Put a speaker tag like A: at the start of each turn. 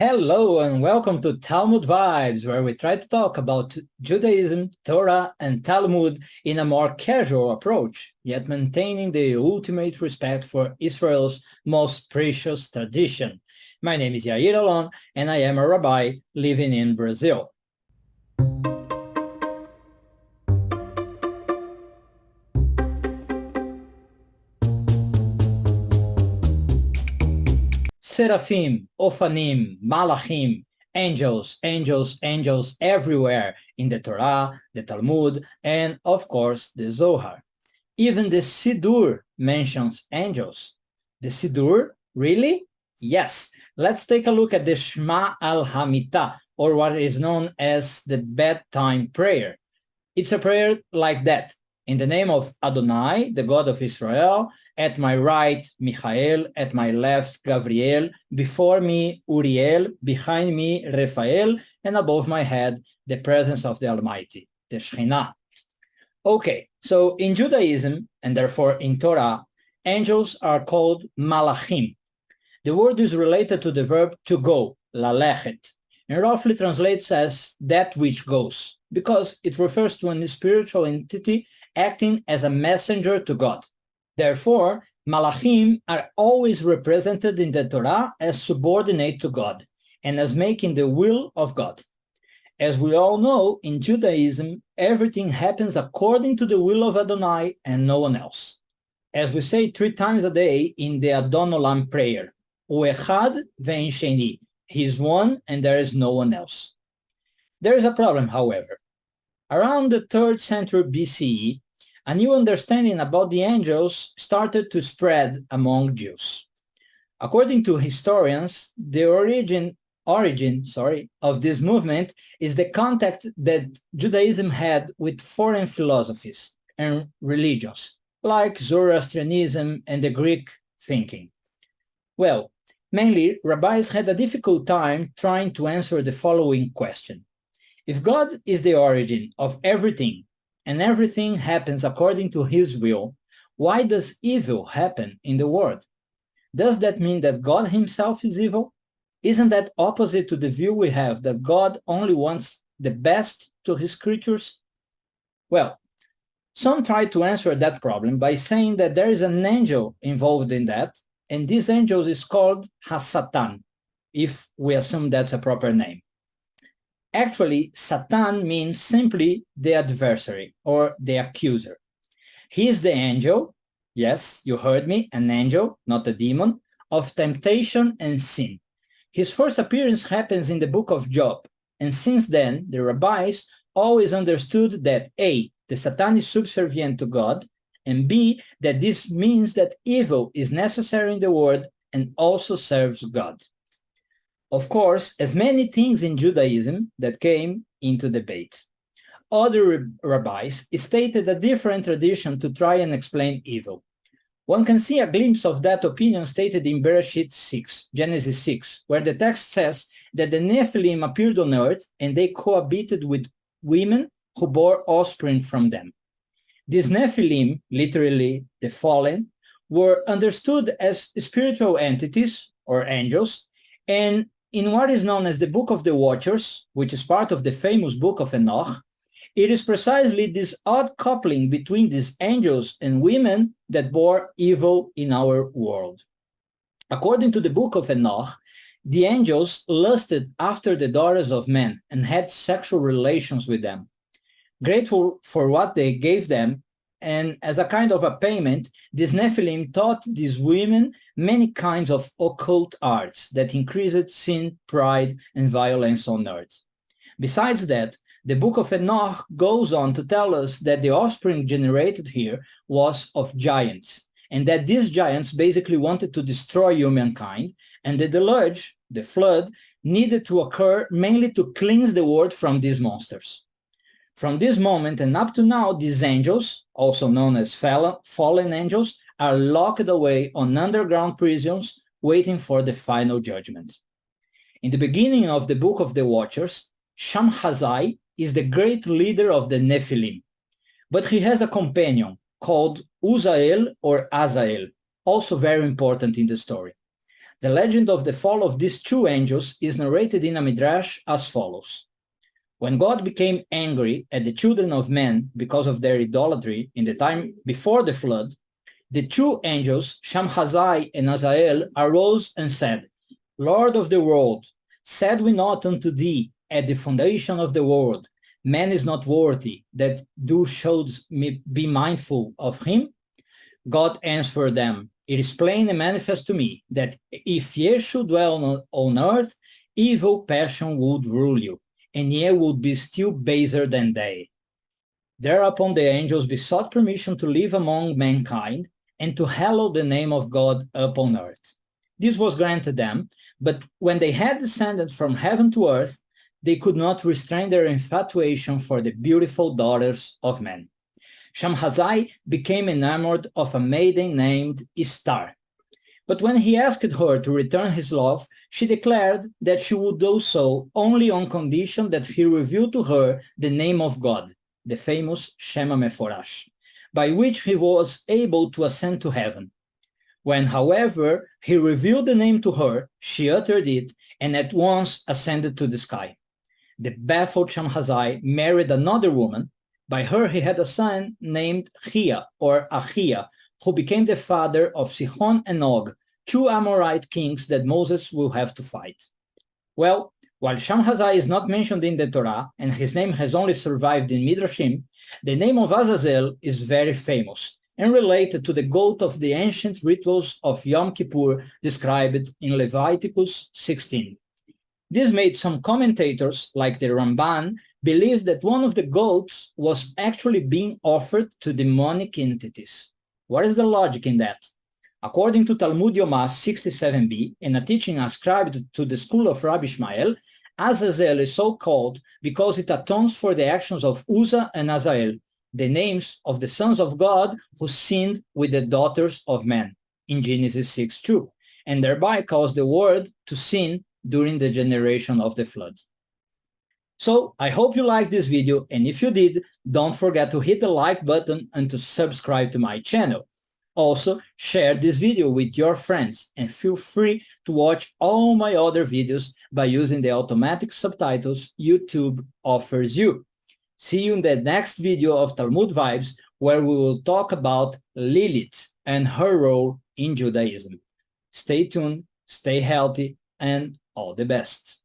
A: Hello and welcome to Talmud Vibes, where we try to talk about Judaism, Torah, and Talmud in a more casual approach, yet maintaining the ultimate respect for Israel's most precious tradition. My name is Yair Alon, and I am a rabbi living in Brazil. Seraphim, Ophanim, Malachim, angels, angels, angels everywhere in the Torah, the Talmud, and of course the Zohar. Even the Siddur mentions angels. The Siddur, really? Yes. Let's take a look at the Shema al-Hamitah, or what is known as the bedtime prayer. It's a prayer like that. In the name of Adonai, the God of Israel, at my right, Michael, at my left, Gabriel, before me, Uriel, behind me, Raphael, and above my head, the presence of the Almighty, the Shekhinah. Okay, so in Judaism, and therefore in Torah, angels are called malachim. The word is related to the verb to go, lalechet, and roughly translates as that which goes, because it refers to a spiritual entity acting as a messenger to God. Therefore, malachim are always represented in the Torah as subordinate to God and as making the will of God. As we all know, in Judaism, everything happens according to the will of Adonai and no one else. As we say 3 times a day in the Adon Olam prayer, U'echad ve'en sheni, he is one and there is no one else. There is a problem, however. Around the 3rd century BCE, a new understanding about the angels started to spread among Jews. According to historians, the origin of this movement is the contact that Judaism had with foreign philosophies and religions, like Zoroastrianism and the Greek thinking. Well, mainly, rabbis had a difficult time trying to answer the following question. If God is the origin of everything, and everything happens according to his will, why does evil happen in the world? Does that mean that God himself is evil? Isn't that opposite to the view we have that God only wants the best to his creatures? Well, some try to answer that problem by saying that there is an angel involved in that, and this angel is called Hasatan, if we assume that's a proper name. Actually, Satan means simply the adversary or the accuser. He is the angel, yes, you heard me, an angel, not a demon, of temptation and sin. His first appearance happens in the book of Job, and since then, the rabbis always understood that A, the Satan is subservient to God, and B, that this means that evil is necessary in the world and also serves God. Of course, as many things in Judaism that came into debate. Other rabbis stated a different tradition to try and explain evil. One can see a glimpse of that opinion stated in Bereshit 6, Genesis 6, where the text says that the Nephilim appeared on earth and they cohabited with women who bore offspring from them. These Nephilim, literally the fallen, were understood as spiritual entities or angels, and in what is known as the Book of the Watchers, which is part of the famous Book of Enoch, it is precisely this odd coupling between these angels and women that bore evil in our world. According to the Book of Enoch, the angels lusted after the daughters of men and had sexual relations with them. Grateful for what they gave them, and as a kind of a payment, these Nephilim taught these women many kinds of occult arts that increased sin, pride, and violence on earth. Besides that, the Book of Enoch goes on to tell us that the offspring generated here was of giants, and that these giants basically wanted to destroy humankind, and the deluge, the flood, needed to occur mainly to cleanse the world from these monsters. From this moment and up to now, these angels, also known as fallen angels, are locked away on underground prisons waiting for the final judgment. In the beginning of the Book of the Watchers, Shamhazai is the great leader of the Nephilim, but he has a companion called Uzael or Azael, also very important in the story. The legend of the fall of these two angels is narrated in a midrash as follows. When God became angry at the children of men because of their idolatry in the time before the flood, the two angels, Shamhazai and Azael, arose and said, Lord of the world, said we not unto thee at the foundation of the world, man is not worthy that thou shouldst be mindful of him? God answered them, It is plain and manifest to me that if ye should dwell on earth, evil passion would rule you, and ye would be still baser than they. Thereupon the angels besought permission to live among mankind and to hallow the name of God upon earth. This was granted them, but when they had descended from heaven to earth, they could not restrain their infatuation for the beautiful daughters of men. Shamhazai became enamored of a maiden named Istar. But when he asked her to return his love, she declared that she would do so only on condition that he revealed to her the name of God, the famous Shema Meforash, by which he was able to ascend to heaven. When, however, he revealed the name to her, she uttered it and at once ascended to the sky. The baffled Shamhazai married another woman. By her he had a son named Chia or Achia, who became the father of Sihon and Og, two Amorite kings that Moses will have to fight. Well, while Shamhazai is not mentioned in the Torah, and his name has only survived in Midrashim, the name of Azazel is very famous and related to the goat of the ancient rituals of Yom Kippur described in Leviticus 16. This made some commentators, like the Ramban, believe that one of the goats was actually being offered to demonic entities. What is the logic in that? According to Talmud Yomah 67b, in a teaching ascribed to the school of Rabbi Ishmael, Azazel is so called because it atones for the actions of Uzzah and Azael, the names of the sons of God who sinned with the daughters of men, in Genesis 6:2, and thereby caused the world to sin during the generation of the flood. So I hope you liked this video, and if you did, don't forget to hit the like button and to subscribe to my channel. Also, share this video with your friends and feel free to watch all my other videos by using the automatic subtitles YouTube offers you. See you in the next video of Talmud Vibes, where we will talk about Lilith and her role in Judaism. Stay tuned, stay healthy, and all the best.